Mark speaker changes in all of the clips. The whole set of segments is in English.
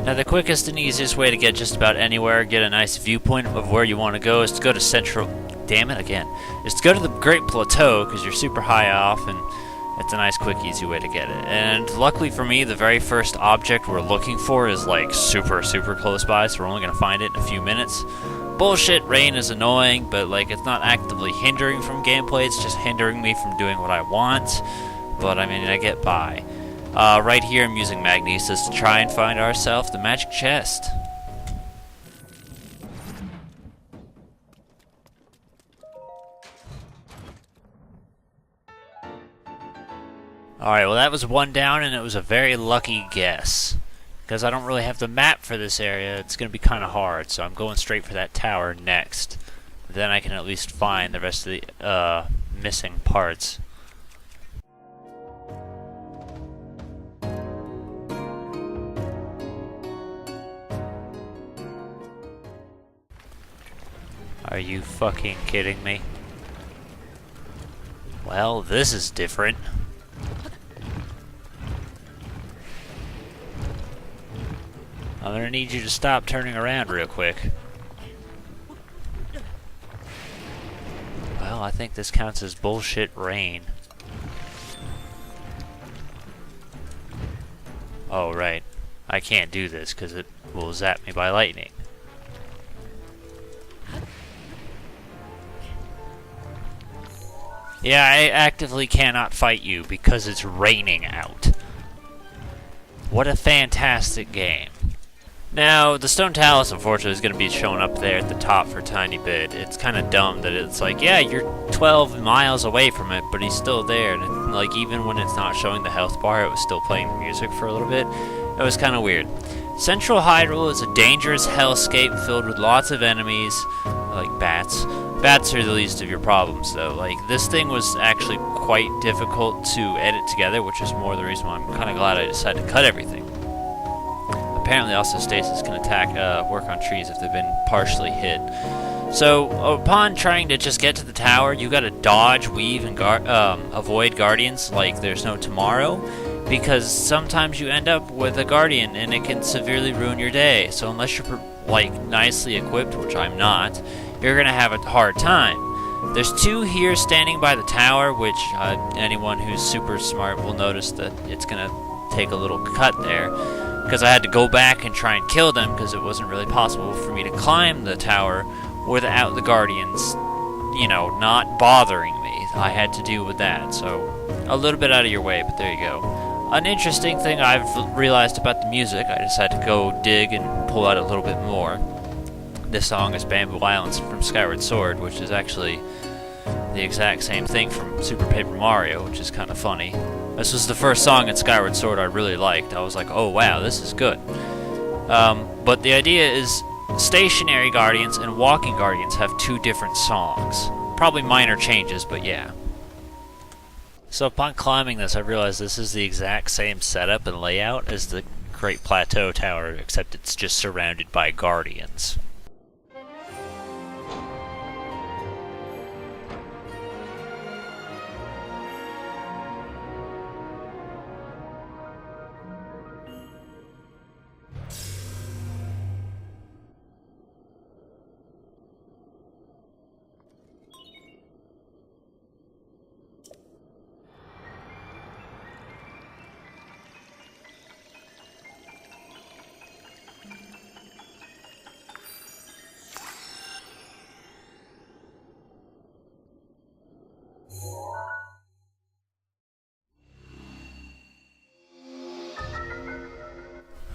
Speaker 1: Now the quickest and easiest way to get just about anywhere, get a nice viewpoint of where you want to go, is to go to Central... Damn it again. Is to go to the Great Plateau, because you're super high off, and it's a nice, quick, easy way to get it. And luckily for me, the very first object we're looking for is like super, super close by, so we're only going to find it in a few minutes. Bullshit, rain is annoying, but like it's not actively hindering from gameplay, it's just hindering me from doing what I want. But I mean, I get by. Right here I'm using magnesis to try and find ourselves the magic chest. Alright, well that was one down, and it was a very lucky guess. Because I don't really have the map for this area, it's going to be kind of hard, so I'm going straight for that tower next. Then I can at least find the rest of the missing parts. Are you fucking kidding me? Well, this is different. I'm gonna need you to stop turning around real quick. Well, I think this counts as bullshit rain. Oh, right. I can't do this because it will zap me by lightning. Yeah, I actively cannot fight you because it's raining out. What a fantastic game. Now, the Stone Talus, unfortunately, is going to be showing up there at the top for a tiny bit. It's kind of dumb that it's like, yeah, you're 12 miles away from it, but he's still there. And it, like, even when it's not showing the health bar, it was still playing the music for a little bit. It was kind of weird. Central Hyrule is a dangerous hellscape filled with lots of enemies, like bats. Bats are the least of your problems, though. Like, this thing was actually quite difficult to edit together, which is more the reason why I'm kind of glad I decided to cut everything. Apparently also stasis can work on trees if they've been partially hit. So upon trying to just get to the tower, you gotta dodge, weave, and avoid guardians like there's no tomorrow, because sometimes you end up with a guardian and it can severely ruin your day. So unless you're like nicely equipped, which I'm not, you're gonna have a hard time. There's two here standing by the tower, which anyone who's super smart will notice that it's gonna take a little cut there. Because I had to go back and try and kill them because it wasn't really possible for me to climb the tower without the guardians, you know, not bothering me. I had to deal with that, so a little bit out of your way, but there you go. An interesting thing I've realized about the music, I decided to go dig and pull out a little bit more. This song is Bamboo Islands from Skyward Sword, which is actually the exact same thing from Super Paper Mario, which is kind of funny. This was the first song in Skyward Sword I really liked. I was like, oh wow, this is good. But the idea is stationary guardians and walking guardians have two different songs. Probably minor changes, but yeah. So upon climbing this, I realized this is the exact same setup and layout as the Great Plateau Tower, except it's just surrounded by guardians.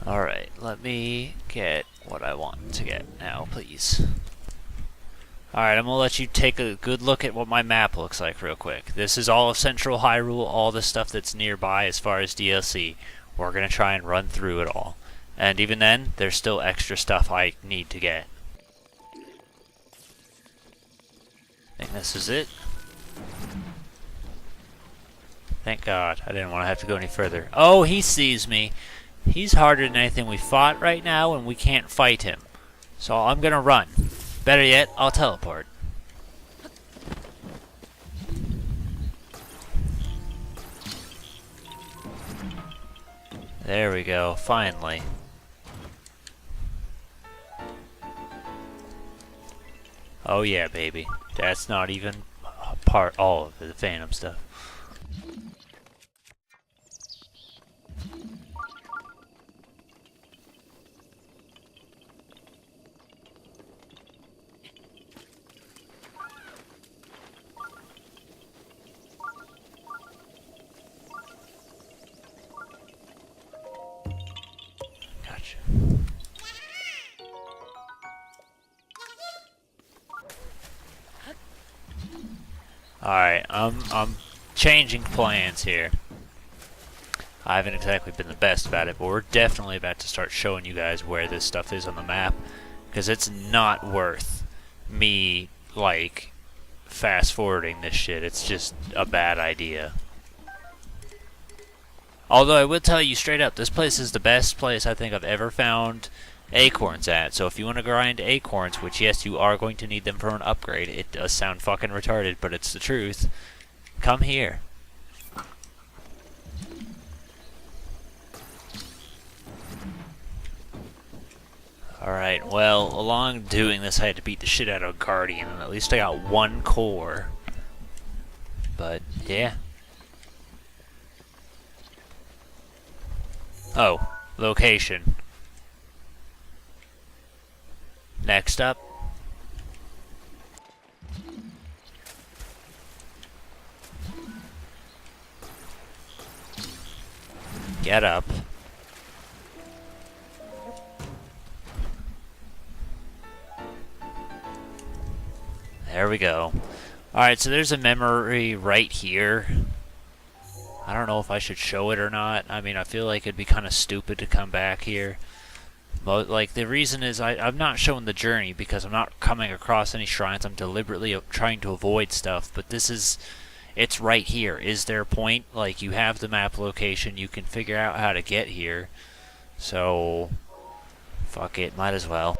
Speaker 1: Alright, let me get what I want to get now, please. Alright, I'm gonna let you take a good look at what my map looks like real quick. This is all of Central Hyrule, all the stuff that's nearby as far as DLC. We're gonna try and run through it all. And even then, there's still extra stuff I need to get. I think this is it. Thank God, I didn't want to have to go any further. Oh, he sees me! He's harder than anything we fought right now, and we can't fight him. So I'm gonna run. Better yet, I'll teleport. There we go, finally. Oh yeah, baby. That's not even all of the Phantom stuff. Gotcha. Alright, I'm changing plans here. I haven't exactly been the best about it, but we're definitely about to start showing you guys where this stuff is on the map, because it's not worth me, like, fast forwarding this shit. It's just a bad idea. Although I will tell you straight up, this place is the best place I think I've ever found acorns at. So if you want to grind acorns, which yes, you are going to need them for an upgrade, it does sound fucking retarded, but it's the truth, come here. Alright, well, along doing this I had to beat the shit out of a Guardian, and at least I got one core. But, yeah. Oh, location. Next up. Get up. There we go. Alright, so there's a memory right here. I don't know if I should show it or not. I mean, I feel like it'd be kind of stupid to come back here. But, like, the reason is I'm not showing the journey because I'm not coming across any shrines. I'm deliberately trying to avoid stuff. But this is... it's right here. Is there a point? Like, you have the map location. You can figure out how to get here. So... fuck it. Might as well.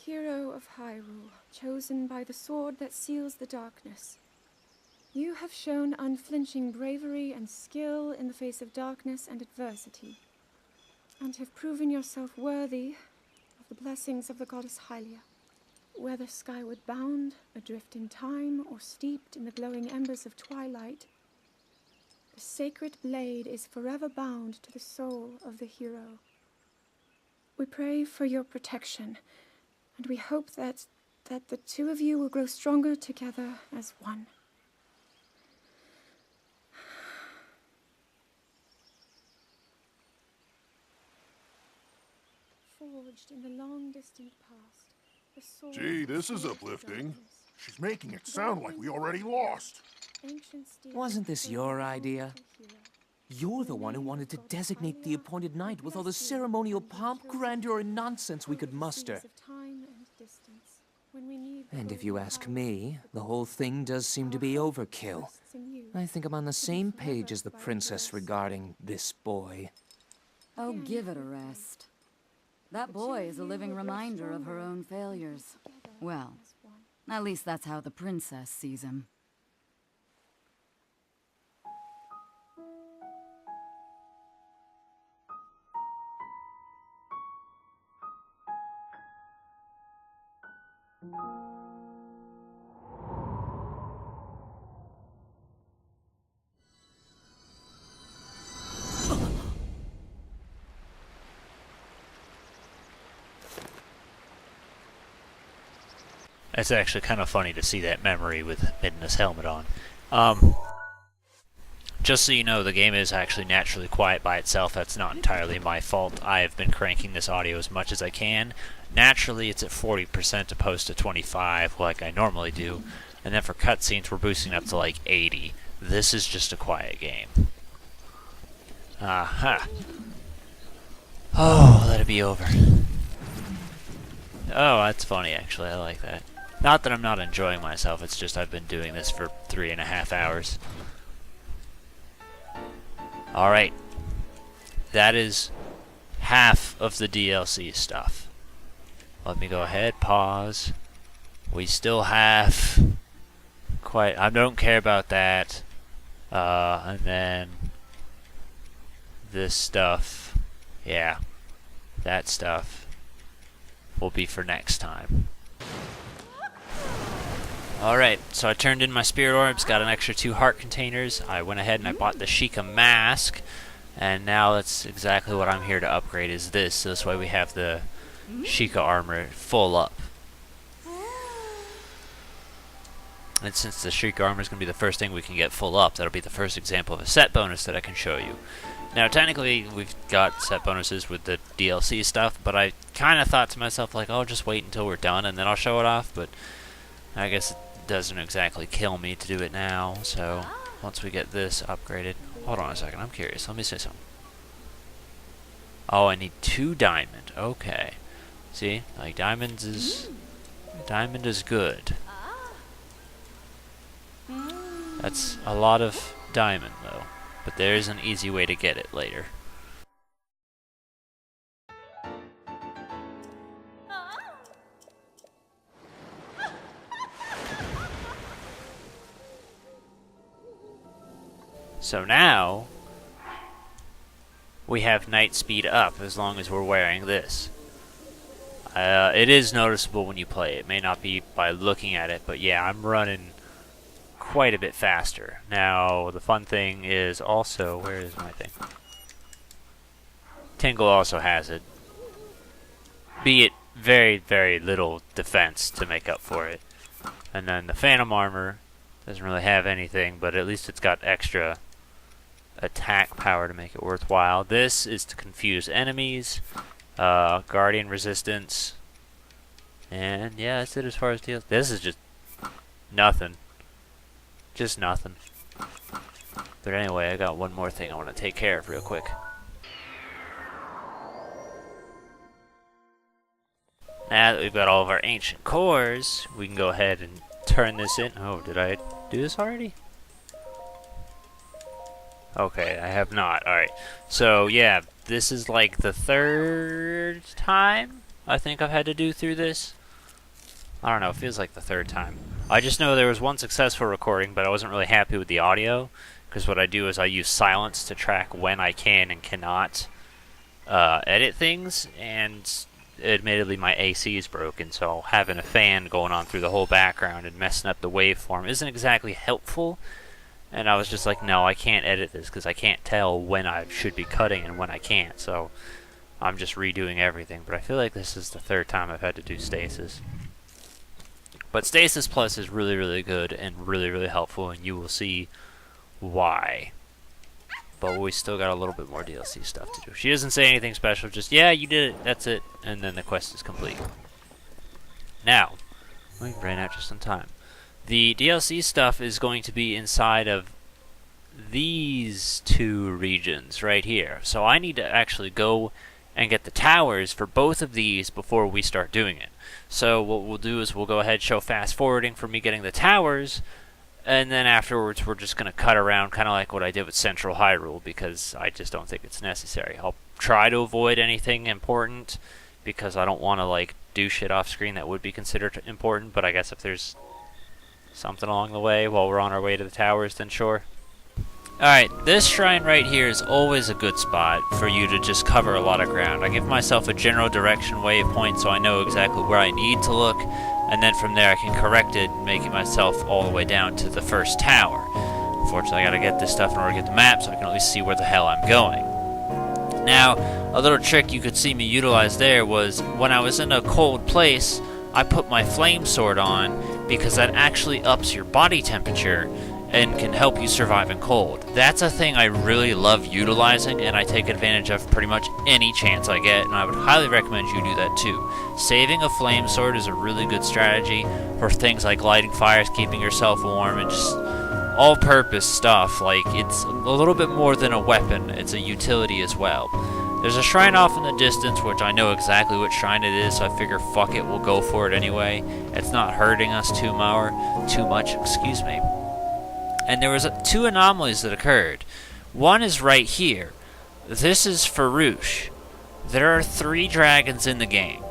Speaker 2: Hero of Hyrule, chosen by the sword that seals the darkness. You have shown unflinching bravery and skill in the face of darkness and adversity, and have proven yourself worthy of the blessings of the goddess Hylia. Whether skyward bound, adrift in time, or steeped in the glowing embers of twilight, the sacred blade is forever bound to the soul of the hero. We pray for your protection, and we hope that the two of you will grow stronger together as one. Forged in the long distant past, the sword.
Speaker 3: Gee, this is uplifting. She's making it sound like we already lost.
Speaker 4: Wasn't this your idea? You're the one who wanted to designate the appointed night with all the ceremonial pomp, grandeur, and nonsense we could muster. And if you ask me, the whole thing does seem to be overkill. I think I'm on the same page as the princess regarding this boy.
Speaker 5: Oh, give it a rest. That boy is a living reminder of her own failures. Well, at least that's how the princess sees him.
Speaker 1: It's actually kind of funny to see that memory with Midna's helmet on. Just so you know, the game is actually naturally quiet by itself. That's not entirely my fault. I have been cranking this audio as much as I can. Naturally, it's at 40% opposed to 25, like I normally do. And then for cutscenes, we're boosting up to like 80. This is just a quiet game. Aha. Oh, let it be over. Oh, that's funny, actually. I like that. Not that I'm not enjoying myself, it's just I've been doing this for 3.5 hours. Alright. That is half of the DLC stuff. Let me go ahead, pause. We still have quite... I don't care about that. And then this stuff. Yeah. That stuff will be for next time. Alright, so I turned in my spirit orbs, got an extra 2 heart containers. I went ahead and I bought the Sheikah mask. And now that's exactly what I'm here to upgrade is this. So this way we have the Sheikah armor full up. And since the Sheikah armor is going to be the first thing we can get full up, that'll be the first example of a set bonus that I can show you. Now, technically, we've got set bonuses with the DLC stuff, but I kind of thought to myself, like, oh, just wait until we're done and then I'll show it off, but I guess it doesn't exactly kill me to do it now, so once we get this upgraded... Hold on a second, I'm curious. Let me say something. Oh, I need 2 diamond. Okay. See? Like, diamond is good. That's a lot of diamond, though. But there is an easy way to get it later. So now, we have night speed up as long as we're wearing this. It is noticeable when you play. It may not be by looking at it, but yeah, I'm running quite a bit faster. Now, the fun thing is also, where is my thing? Tingle also has it. Be it very, very little defense to make up for it. And then the Phantom Armor doesn't really have anything, but at least it's got extra attack power to make it worthwhile. This is to confuse enemies, Guardian resistance, and yeah, that's it as far as deals. This is just nothing. Just nothing. But anyway, I got one more thing I want to take care of real quick. Now that we've got all of our ancient cores, we can go ahead and turn this in. Oh, did I do this already? Okay, I have not. Alright. So, yeah, this is like the 3rd time I think I've had to do through this. I don't know, it feels like the 3rd time. I just know there was one successful recording, but I wasn't really happy with the audio, because what I do is I use silence to track when I can and cannot edit things, and admittedly my AC is broken, so having a fan going on through the whole background and messing up the waveform isn't exactly helpful. And I was just like, no, I can't edit this because I can't tell when I should be cutting and when I can't. So I'm just redoing everything. But I feel like this is the 3rd time I've had to do Stasis. But Stasis Plus is really, really good and really, really helpful. And you will see why. But we still got a little bit more DLC stuff to do. She doesn't say anything special. Just, yeah, you did it. That's it. And then the quest is complete. Now, we ran out just in time. The DLC stuff is going to be inside of these 2 regions right here. So I need to actually go and get the towers for both of these before we start doing it. So what we'll do is we'll go ahead and show fast forwarding for me getting the towers, and then afterwards we're just going to cut around kind of like what I did with Central Hyrule, because I just don't think it's necessary. I'll try to avoid anything important because I don't want to like do shit off screen that would be considered important, but I guess if there's something along the way while we're on our way to the towers, then sure. Alright, this shrine right here is always a good spot for you to just cover a lot of ground. I give myself a general direction waypoint so I know exactly where I need to look, and then from there I can correct it, making myself all the way down to the first tower. Unfortunately, I gotta get this stuff in order to get the map so I can at least see where the hell I'm going. Now, a little trick you could see me utilize there was when I was in a cold place, I put my flame sword on, because that actually ups your body temperature and can help you survive in cold. That's a thing I really love utilizing, and I take advantage of pretty much any chance I get, and I would highly recommend you do that too. Saving a flame sword is a really good strategy for things like lighting fires, keeping yourself warm, and just all-purpose stuff. Like, it's a little bit more than a weapon, it's a utility as well. There's a shrine off in the distance, which I know exactly what shrine it is, so I figure fuck it, we'll go for it anyway. It's not hurting us too much, excuse me. And there was two anomalies that occurred. One is right here. This is Farouche. There are 3 dragons in the game,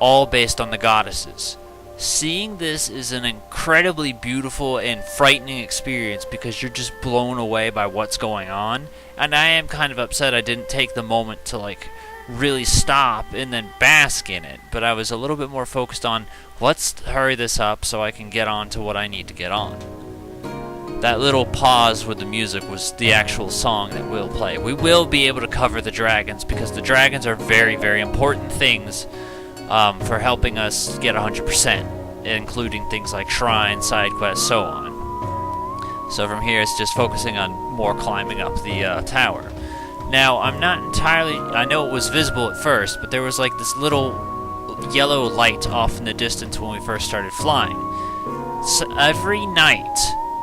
Speaker 1: all based on the goddesses. Seeing this is an incredibly beautiful and frightening experience because you're just blown away by what's going on. And I am kind of upset I didn't take the moment to like really stop and then bask in it. But I was a little bit more focused on let's hurry this up so I can get on to what I need to get on. That little pause with the music was the actual song that we'll play. We will be able to cover the dragons because the dragons are very, very important things for helping us get 100%, including things like shrines, side quests, so on. So from here, it's just focusing on more climbing up the tower. Now, I'm not entirely... I know it was visible at first, but there was like this little yellow light off in the distance when we first started flying. So every night,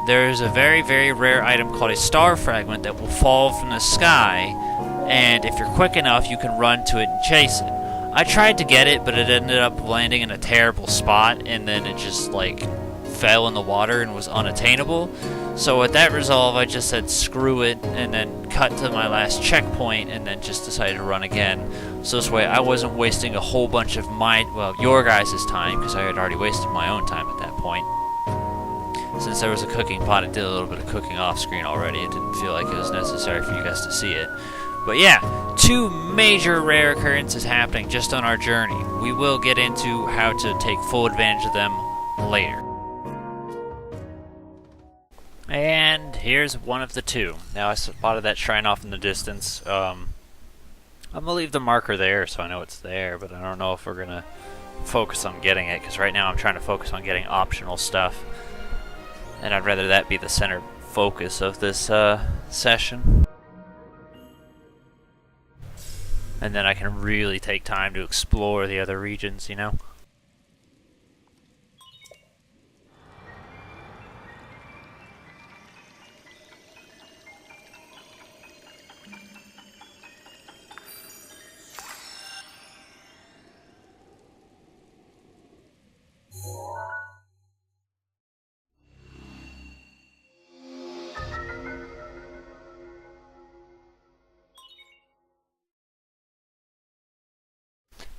Speaker 1: there's a very, very rare item called a star fragment that will fall from the sky, and if you're quick enough, you can run to it and chase it. I tried to get it, but it ended up landing in a terrible spot, and then it just, like, fell in the water and was unattainable. So with that resolve, I just said screw it, and then cut to my last checkpoint, and then just decided to run again. So this way, I wasn't wasting a whole bunch of your guys' time, because I had already wasted my own time at that point. Since there was a cooking pot, it did a little bit of cooking off screen already. It didn't feel like it was necessary for you guys to see it. But yeah, 2 major rare occurrences happening just on our journey. We will get into how to take full advantage of them later. And here's one of the 2. Now I spotted that shrine off in the distance. I'm gonna leave the marker there so I know it's there, but I don't know if we're gonna focus on getting it, because right now I'm trying to focus on getting optional stuff. And I'd rather that be the center focus of this session. And then I can really take time to explore the other regions, you know?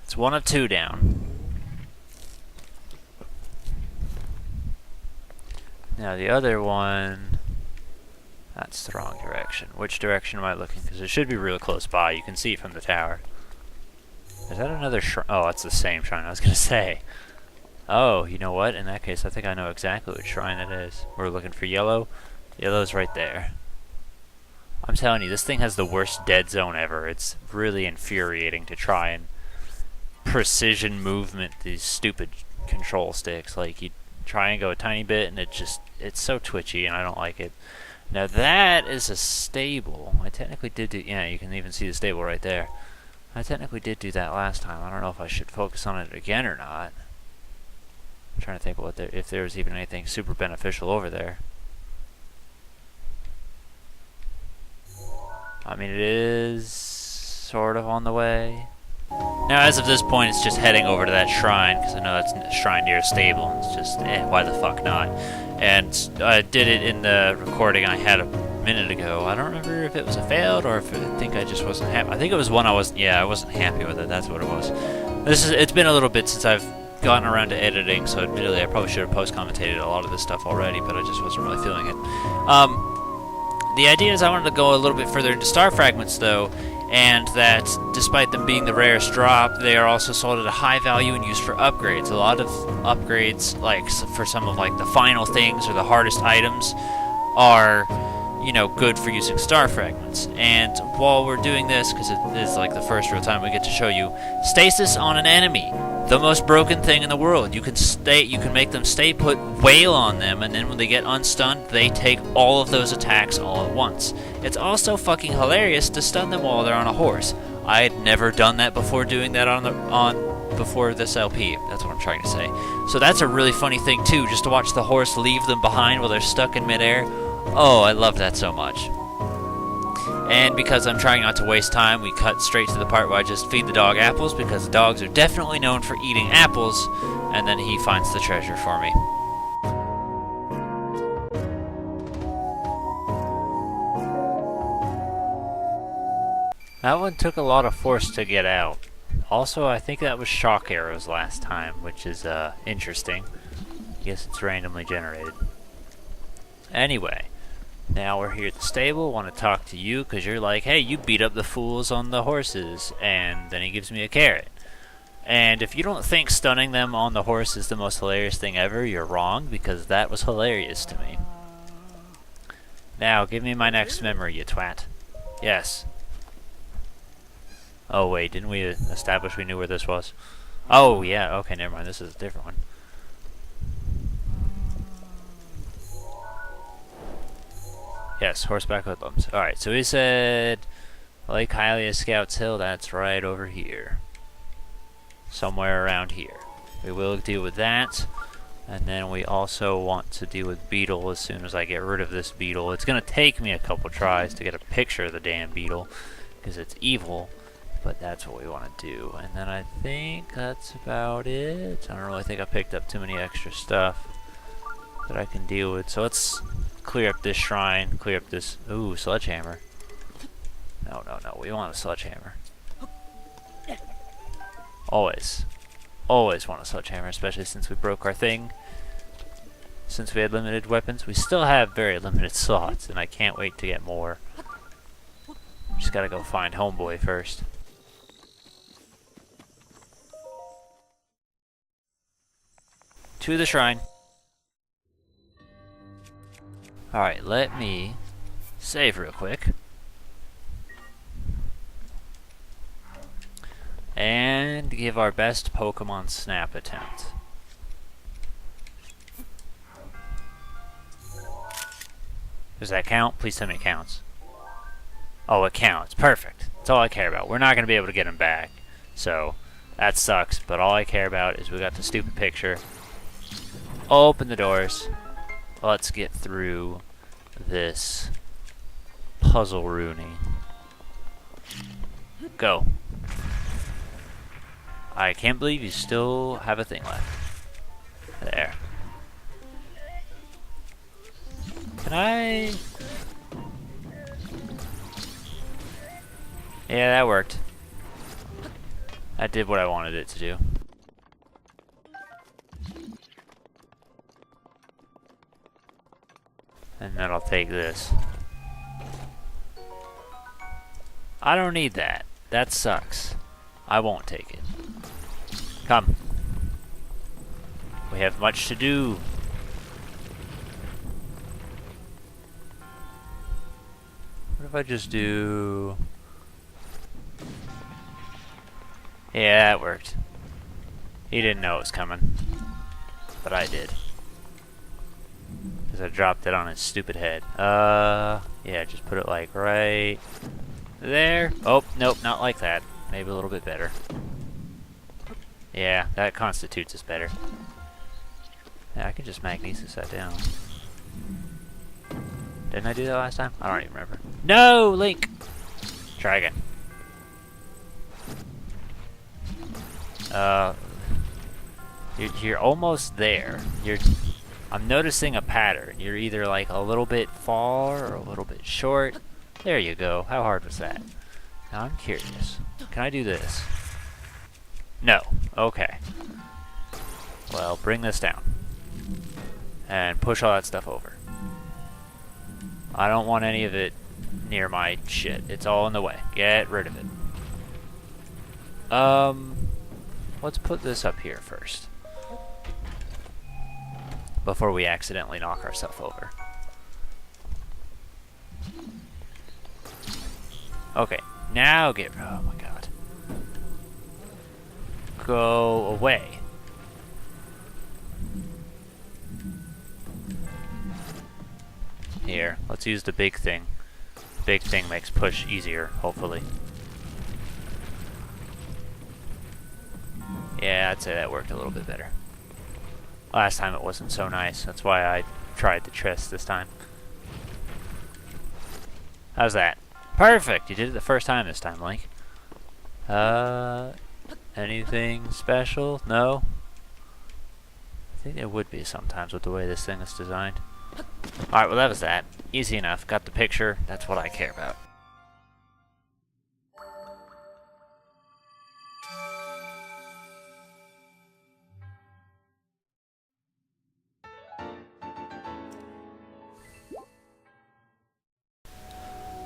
Speaker 1: It's 1 of 2 down. Now the other one... That's the wrong direction. Which direction am I looking? Because it should be real close by. You can see it from the tower. Is that another shrine? Oh, it's the same shrine I was going to say. Oh, you know what? In that case, I think I know exactly which shrine it is. We're looking for yellow. Yellow's right there. I'm telling you, this thing has the worst dead zone ever. It's really infuriating to try and precision movement these stupid control sticks. Like, you try and go a tiny bit and it's so twitchy and I don't like it. Now that is a stable. I technically did do, yeah, you can even see the stable right there. I technically did do that last time. I don't know if I should focus on it again or not. I'm trying to think if there was even anything super beneficial over there. I mean, it is sort of on the way. Now, as of this point, it's just heading over to that shrine, because I know that's a shrine near a stable. It's just, why the fuck not? And I did it in the recording I had a minute ago. I don't remember if it was a failed or if I think I just wasn't happy. I think it was one I wasn't happy with it. That's what it was. It's been a little bit since I've gotten around to editing, so admittedly I probably should have post-commentated a lot of this stuff already, but I just wasn't really feeling it. The idea is I wanted to go a little bit further into star fragments, though, and that despite them being the rarest drop, they are also sold at a high value and used for upgrades. A lot of upgrades, like for some of like the final things or the hardest items, are, you know, good for using star fragments. And while we're doing this, because it is like the first real time we get to show you, stasis on an enemy, the most broken thing in the world. You can make them stay put, wail on them, and then when they get unstunned, they take all of those attacks all at once. It's also fucking hilarious to stun them while they're on a horse. I had never done that before doing that before this LP. That's what I'm trying to say. So that's a really funny thing too, just to watch the horse leave them behind while they're stuck in midair. Oh, I love that so much. And because I'm trying not to waste time, we cut straight to the part where I just feed the dog apples, because the dogs are definitely known for eating apples, and then he finds the treasure for me. That one took a lot of force to get out. Also, I think that was shock arrows last time, which is interesting. I guess it's randomly generated. Anyway, now we're here at the stable. Want to talk to you because you're like, hey, you beat up the fools on the horses. And then he gives me a carrot. And if you don't think stunning them on the horse is the most hilarious thing ever, you're wrong, because that was hilarious to me. Now, give me my next memory, you twat. Yes. Oh wait, didn't we establish we knew where this was? Oh yeah, okay, never mind, this is a different one. Yes, horseback hoodlums. Alright, so he said Lake Hylia Scouts Hill, that's right over here. Somewhere around here. We will deal with that. And then we also want to deal with beetle as soon as I get rid of this beetle. It's gonna take me a couple tries to get a picture of the damn beetle, because it's evil. But that's what we want to do. And then I think that's about it. I don't really think I picked up too many extra stuff that I can deal with. So let's clear up this shrine, clear up this... Ooh, sledgehammer. No, no, no. We want a sledgehammer. Always. Always want a sledgehammer, especially since we broke our thing. Since we had limited weapons. We still have very limited slots, and I can't wait to get more. Just gotta go find Homeboy first. To the shrine. Alright, let me save real quick. And give our best Pokemon Snap attempt. Does that count? Please tell me it counts. Oh, it counts. Perfect. That's all I care about. We're not going to be able to get him back. So, that sucks. But all I care about is we got the stupid picture. Open the doors. Let's get through this puzzle Rooney. Go. I can't believe you still have a thing left. There. Can I... Yeah, that worked. That did what I wanted it to do. And then I'll take this. I don't need that. That sucks. I won't take it. Come. We have much to do. What if I just do... Yeah, that worked. He didn't know it was coming. But I did. Because I dropped it on his stupid head. Yeah, just put it like right there. Oh, nope, not like that. Maybe a little bit better. Yeah, that constitutes as better. Yeah, I can just magnesis that down. Didn't I do that last time? I don't even remember. No, Link! Try again. You're almost there. I'm noticing a pattern. You're either like a little bit far or a little bit short. There you go. How hard was that? Now I'm curious. Can I do this? No. Okay. Well, bring this down. And push all that stuff over. I don't want any of it near my shit. It's all in the way. Get rid of it. Let's put this up here first. Before we accidentally knock ourselves over. Okay, now get... Oh my god. Go away. Here, let's use the big thing. Big thing makes push easier, hopefully. Yeah, I'd say that worked a little bit better. Last time it wasn't so nice. That's why I tried the chest this time. How's that? Perfect! You did it the first time this time, Link. Anything special? No? I think there would be sometimes with the way this thing is designed. Alright, well that was that. Easy enough. Got the picture. That's what I care about.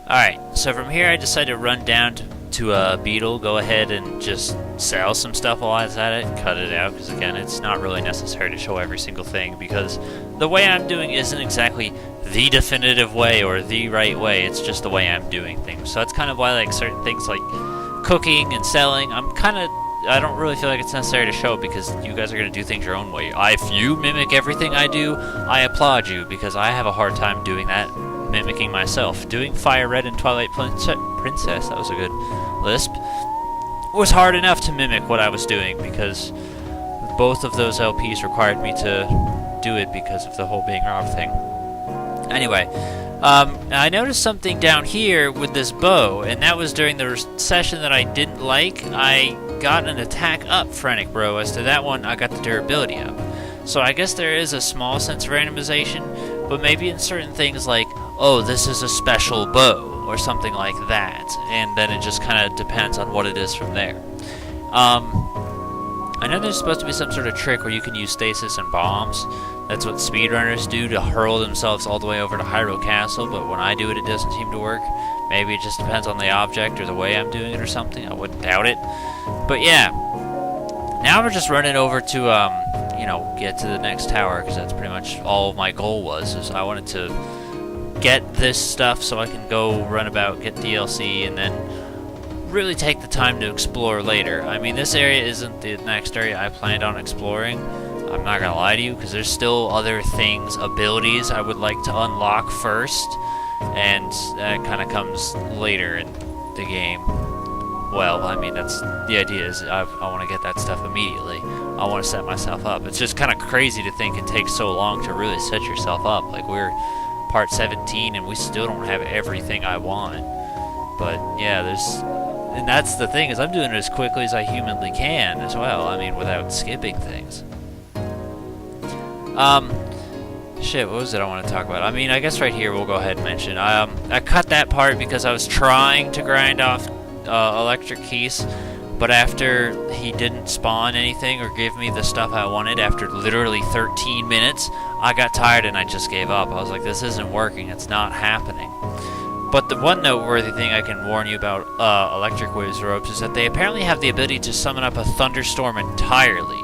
Speaker 1: Alright, so from here I decided to run down to Beetle, go ahead and just sell some stuff while I was at it, cut it out, because again, it's not really necessary to show every single thing, because the way I'm doing isn't exactly the definitive way or the right way, it's just the way I'm doing things. So that's kind of why like certain things like cooking and selling, I don't really feel like it's necessary to show because you guys are going to do things your own way. If you mimic everything I do, I applaud you, because I have a hard time doing that, mimicking myself. Doing Fire Red and Twilight Princess, that was a good lisp, was hard enough to mimic what I was doing, because both of those LPs required me to do it because of the whole being Rob thing. Anyway, I noticed something down here with this bow, and that was during the session that I didn't like. I got an attack up, Frantic Bro. As to that one, I got the durability up. So I guess there is a small sense of randomization, but maybe in certain things like, oh, this is a special bow, or something like that, and then it just kind of depends on what it is from there. I know there's supposed to be some sort of trick where you can use stasis and bombs. That's what speedrunners do to hurl themselves all the way over to Hyrule Castle, but when I do it, it doesn't seem to work. Maybe it just depends on the object or the way I'm doing it or something. I wouldn't doubt it. But yeah, now we're just running over to, you know, get to the next tower, because that's pretty much all my goal was, is I wanted to get this stuff so I can go run about, get DLC, and then really take the time to explore later. I mean, this area isn't the next area I planned on exploring. I'm not gonna lie to you, because there's still other things, abilities I would like to unlock first, and that kind of comes later in the game. Well, I mean, that's the idea is I want to get that stuff immediately. I want to set myself up. It's just kind of crazy to think it takes so long to really set yourself up. Like, we're part 17 and we still don't have everything I want. But yeah, and that's the thing, is I'm doing it as quickly as I humanly can as well. I mean, without skipping things. Shit, what was it I want to talk about? I mean, I guess right here we'll go ahead and mention. I cut that part because I was trying to grind off electric keys, but after he didn't spawn anything or give me the stuff I wanted after literally 13 minutes, I got tired and I just gave up. I was like, this isn't working, it's not happening. But the one noteworthy thing I can warn you about electric waves ropes is that they apparently have the ability to summon up a thunderstorm entirely,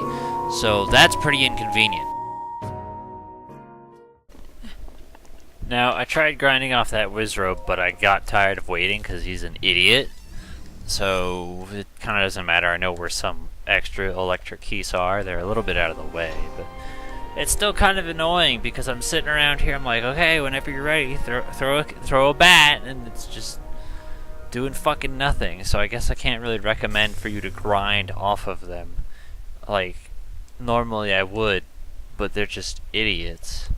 Speaker 1: so that's pretty inconvenient. Now, I tried grinding off that Wizrobe, but I got tired of waiting because he's an idiot. So, it kind of doesn't matter. I know where some extra electric keys are. They're a little bit out of the way, but it's still kind of annoying because I'm sitting around here, I'm like, okay, whenever you're ready, throw a bat, and it's just doing fucking nothing. So I guess I can't really recommend for you to grind off of them. Like, normally I would, but they're just idiots.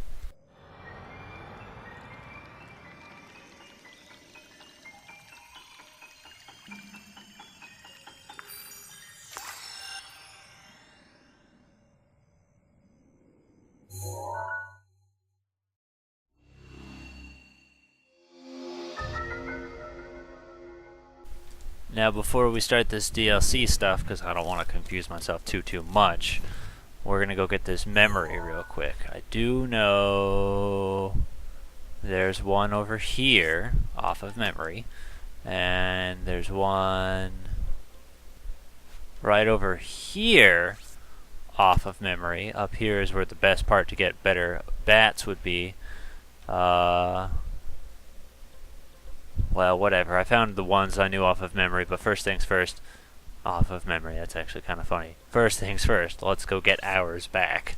Speaker 1: Now, before we start this DLC stuff, because I don't want to confuse myself too much, we're going to go get this memory real quick. I do know there's one over here, off of memory, and there's one right over here, off of memory. Up here is where the best part to get better bats would be. Well, whatever. I found the ones I knew off of memory, but first things first. Off of memory, that's actually kind of funny. First things first, let's go get ours back.